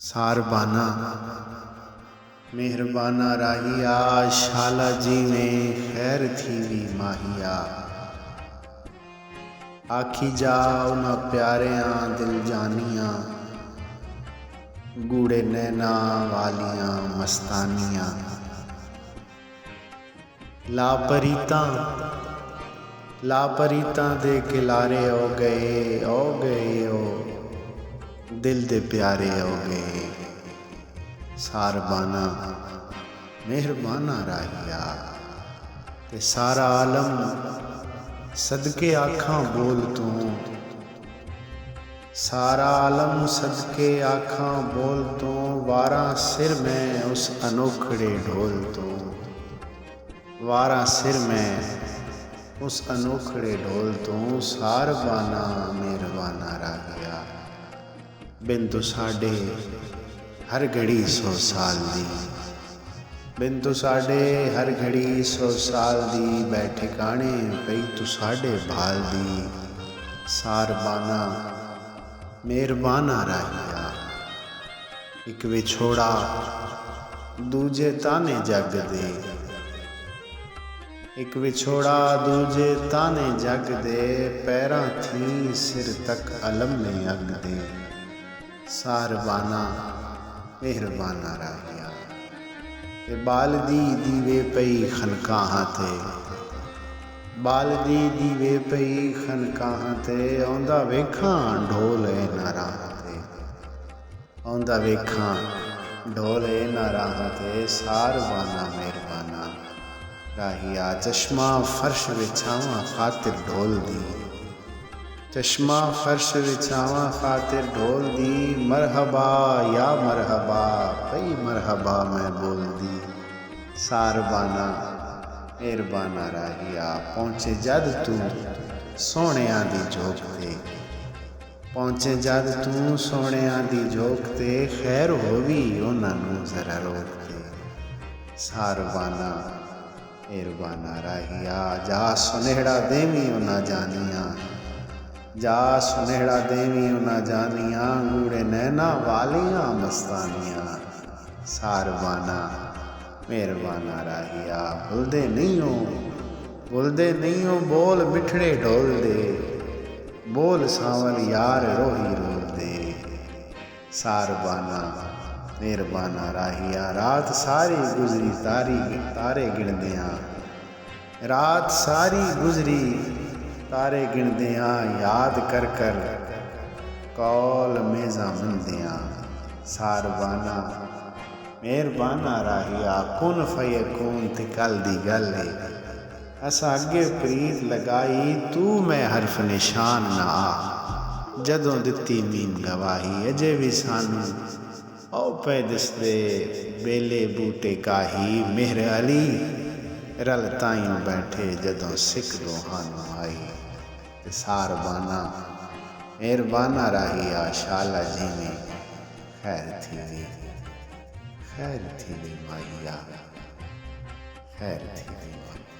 सारबाना मेहरबाना राहिया, शाला जी में खैर थी वी माहिया। आखी जा उन्हां प्यारियां दिल जानियां, गूड़े नैना वालियां मस्तानियां। लापरीतां दे किलारे ओ गए ओ दिल दे प्यारे हो गए। सारबाना मेहरबाना राहिया, ते सारा आलम सदके आखां बोल तू। सारा आलम सदके आखां बोल तू, वारा सिर में उस अनोखड़े ढोल तू। वारा सिर में उस अनोखड़े ढोल तू। सारबाना मेहरबाना राहिया, बिन तू साडे हर घड़ी 100 साल दी। बिन तू साडे हर घड़ी 100 साल दी, बै ठिकाने पई तू साडे भाल दी। सारबाना मेहरबाना राहिया, एक विछोड़ा दूजे ताने जग दे। एक विछोड़ा दूजे ताने जग दे, पैरां थी सिर तक अलम ने अग दे। सारबाना मेहरबाना राहिया, ते बालदी दीवे पई खनकाहां ते। बालदी दीवे पई खनकाहां ते, आउंदा वेखां ढोल इन्हां राहां ते। आउंदा वेखां ढोल इन्हां राहां ते। सारबाना मेहरबाना राहिया, चश्मा फर्श विछावां खातिर ढोल दी। चश्मा फर्श विछावां खातिर ढोल दी, मरहबा या मरहबा पई मरहबा मैं बोल दी। सारबाना मेहरबाना राहिया, पहुंचे जद तू सोहणियां दी झोक ते। पहुंचे जद तू सोहणियां दी झोक ते, खैर होवी उन्हां नूं जरा रोक ते। सारबाना मेहरबाना राहिया, जा सुनहड़ा देवी उन्हां जानियां। जा सुनहड़ा देवी उन्हां जानियां, गूड़े नैना वालियां मस्तानियां। सारबाना मेहरबाना राहिया, भुलदे नहीं हो बोल मिठड़े ढोल दे। बोल सावल यार रोही रोल दे। सारबाना मेहरबाना राहिया, रात सारी गुजरी तारे गिणदियां। रात सारी गुजरी तारे गिणदियां, याद कर कर कौल मेज़ां मनदियां। सारबाना मेहरबाना राहिया, कुन फयकून ते कल दी गल है। असां अगे प्रीत लगाई, तू मैं हरफ निशान ना आ। जदों दित्ती मीन गवाही, अजे भी सानू औ पे दिसदे बेले बूटे काही। मेहर अली रल ताईं बैठे, जदों सिक दोहां नूं आई। सारबाना मेहरबाना राहिया, शाला जी में खैर थी वी माहिया। खैर थी वी माहिया।